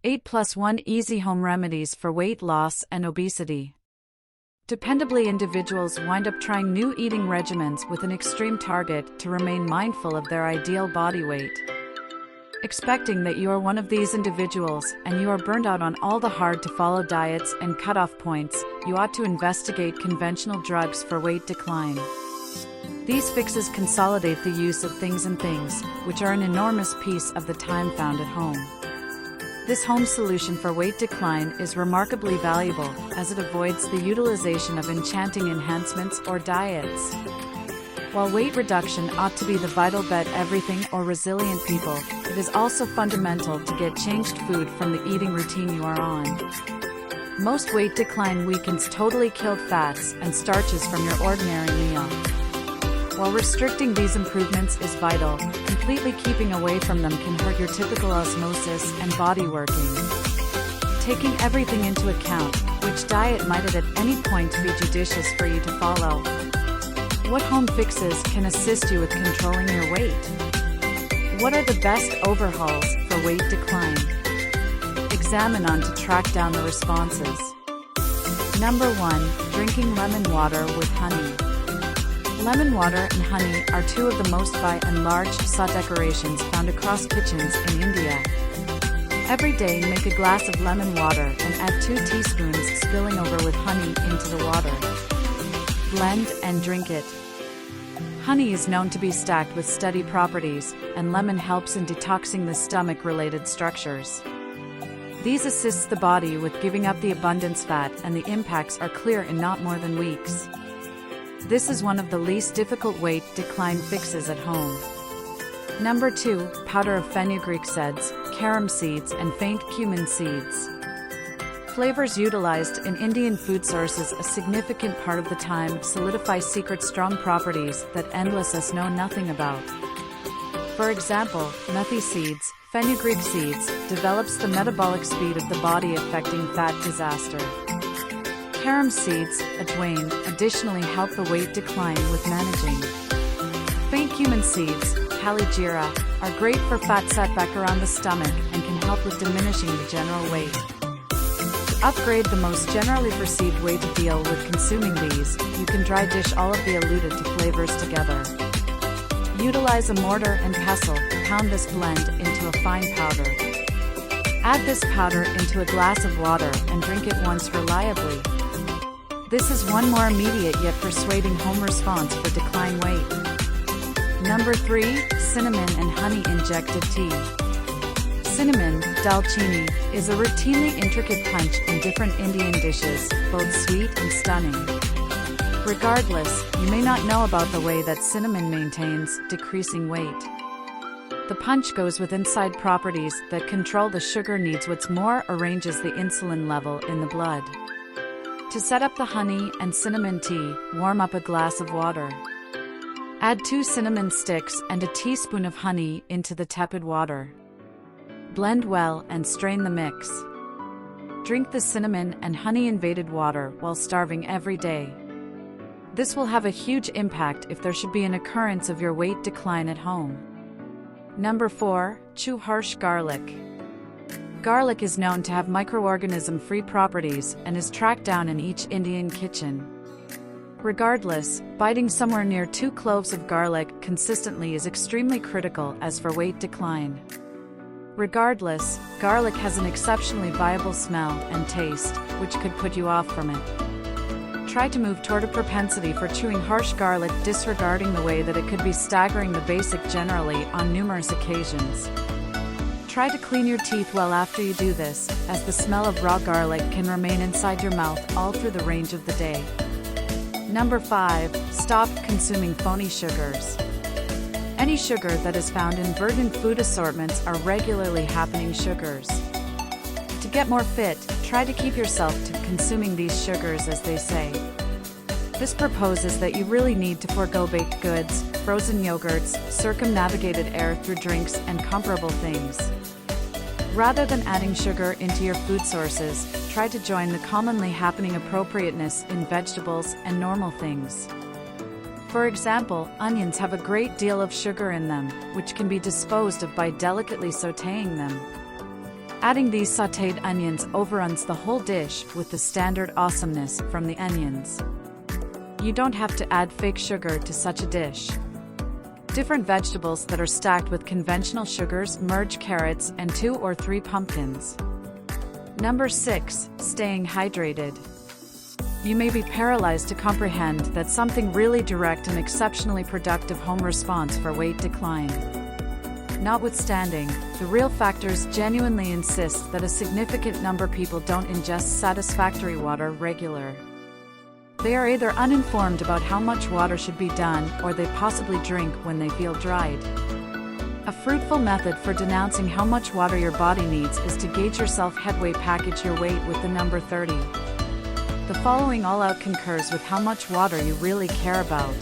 8+1 Easy Home Remedies for Weight Loss and Obesity. Dependably, individuals wind up trying new eating regimens with an extreme target to remain mindful of their ideal body weight. Expecting that you are one of these individuals and you are burned out on all the hard-to-follow diets and cutoff points, you ought to investigate conventional drugs for weight decline. These fixes consolidate the use of things and things, which are an enormous piece of the time found at home. This home solution for weight decline is remarkably valuable, as it avoids the utilization of enchanting enhancements or diets. While weight reduction ought to be the vital bet everything or resilient people, it is also fundamental to get changed food from the eating routine you are on. Most weight decline weakens totally killed fats and starches from your ordinary meal. While restricting these improvements is vital, completely keeping away from them can hurt your typical osmosis and body working. Taking everything into account, which diet might at any point be judicious for you to follow? What home fixes can assist you with controlling your weight? What are the best overhauls for weight decline? Examine on to track down the responses. Number 1. Drinking lemon water with honey. Lemon water and honey are two of the most by and large sought decorations found across kitchens in India. Every day make a glass of lemon water and add 2 teaspoons spilling over with honey into the water. Blend and drink it. Honey is known to be stacked with steady properties, and lemon helps in detoxing the stomach-related structures. These assists the body with giving up the abundance fat, and the impacts are clear in not more than weeks. This is one of the least difficult weight decline fixes at home. Number 2. Powder of fenugreek seeds, carom seeds and faint cumin seeds. Flavors utilized in Indian food sources a significant part of the time solidify secret strong properties that endless us know nothing about. For example, methi seeds, fenugreek seeds, develops the metabolic speed of the body affecting fat disaster. Carom seeds, ajwain, additionally help the weight decline with managing. Faint cumin seeds, kali jeera, are great for fat setback around the stomach and can help with diminishing the general weight. To upgrade the most generally perceived way to deal with consuming these, you can dry dish all of the alluded to flavors together. Utilize a mortar and pestle to pound this blend into a fine powder. Add this powder into a glass of water and drink it once reliably. This is one more immediate yet persuading home response for decline weight. Number 3. Cinnamon and honey injected tea. Cinnamon, dalchini, is a routinely intricate punch in different Indian dishes, both sweet and stunning. Regardless, you may not know about the way that cinnamon maintains decreasing weight. The punch goes with inside properties that control the sugar needs. What's more, arranges the insulin level in the blood. To set up the honey and cinnamon tea, warm up a glass of water. Add 2 cinnamon sticks and a teaspoon of honey into the tepid water. Blend well and strain the mix. Drink the cinnamon and honey-invaded water while starving every day. This will have a huge impact if there should be an occurrence of your weight decline at home. Number 4. Chew harsh garlic. Garlic is known to have microorganism-free properties and is tracked down in each Indian kitchen. Regardless, biting somewhere near 2 cloves of garlic consistently is extremely critical as for weight decline. Regardless, garlic has an exceptionally viable smell and taste, which could put you off from it. Try to move toward a propensity for chewing harsh garlic, disregarding the way that it could be staggering the basic generally on numerous occasions. Try to clean your teeth well after you do this, as the smell of raw garlic can remain inside your mouth all through the range of the day. Number 5. Stop consuming phony sugars. Any sugar that is found in verdant food assortments are regularly happening sugars. To get more fit, try to keep yourself to consuming these sugars, as they say. This proposes that you really need to forego baked goods, frozen yogurts, circumnavigated air through drinks, and comparable things. Rather than adding sugar into your food sources, try to join the commonly happening appropriateness in vegetables and normal things. For example, onions have a great deal of sugar in them, which can be disposed of by delicately sautéing them. Adding these sautéed onions overruns the whole dish with the standard awesomeness from the onions. You don't have to add fake sugar to such a dish. Different vegetables that are stacked with conventional sugars merge carrots and 2 or 3 pumpkins. Number 6. Staying hydrated. You may be paralyzed to comprehend that something really direct and exceptionally productive home response for weight decline. Notwithstanding, the real factors genuinely insist that a significant number of people don't ingest satisfactory water regular. They are either uninformed about how much water should be done, or they possibly drink when they feel dried. A fruitful method for denouncing how much water your body needs is to gauge yourself headway, package your weight with the number 30. The following all-out concurs with how much water you really care about.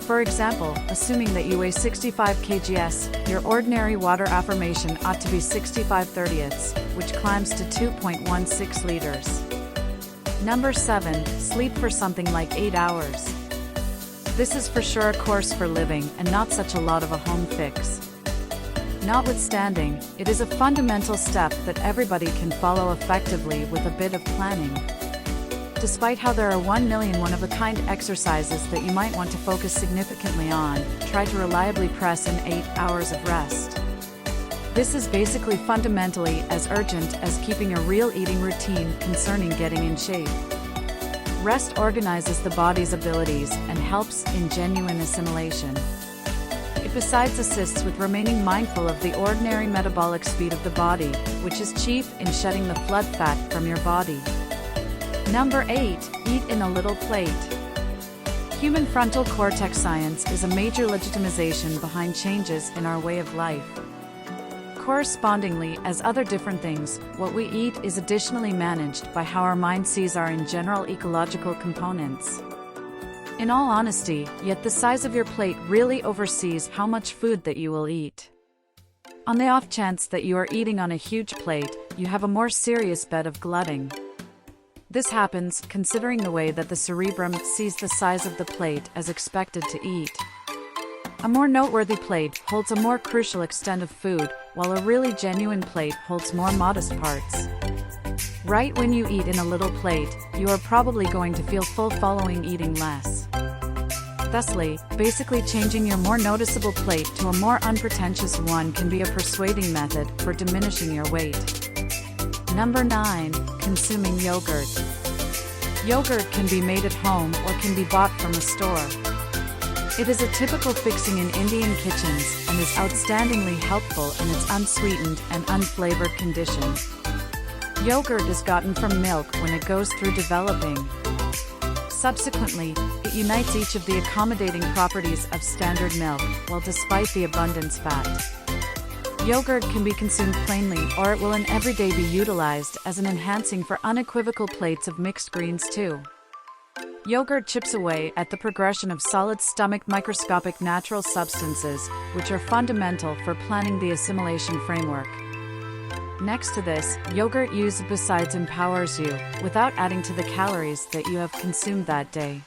For example, assuming that you weigh 65 kgs, your ordinary water affirmation ought to be 65 thirtieths, which climbs to 2.16 liters. Number 7. Sleep for something like 8 hours. This is for sure a course for living and not such a lot of a home fix. Notwithstanding, it is a fundamental step that everybody can follow effectively with a bit of planning. Despite how there are 1 million one-of-a-kind exercises that you might want to focus significantly on, try to reliably press in 8 hours of rest. This is basically fundamentally as urgent as keeping a real eating routine concerning getting in shape. Rest organizes the body's abilities and helps in genuine assimilation. It besides assists with remaining mindful of the ordinary metabolic speed of the body, which is chief in shedding the flood fat from your body. Number 8. Eat in a little plate. Human frontal cortex science is a major legitimization behind changes in our way of life. Correspondingly, as other different things, what we eat is additionally managed by how our mind sees our in general ecological components. In all honesty, yet the size of your plate really oversees how much food that you will eat. On the off chance that you are eating on a huge plate, you have a more serious bet of glutting. This happens considering the way that the cerebrum sees the size of the plate as expected to eat. A more noteworthy plate holds a more crucial extent of food, while a really genuine plate holds more modest parts. Right when you eat in a little plate, you are probably going to feel full following eating less. Thusly, basically changing your more noticeable plate to a more unpretentious one can be a persuading method for diminishing your weight. Number 9. Consuming yogurt. Yogurt can be made at home or can be bought from a store. It is a typical fixing in Indian kitchens and is outstandingly helpful in its unsweetened and unflavored condition. Yogurt is gotten from milk when it goes through developing. Subsequently, it unites each of the accommodating properties of standard milk, while despite the abundance fat. Yogurt can be consumed plainly, or it will in every day be utilized as an enhancing for unequivocal plates of mixed greens too. Yogurt chips away at the progression of solid stomach microscopic natural substances, which are fundamental for planning the assimilation framework. Next to this, yogurt use besides empowers you, without adding to the calories that you have consumed that day.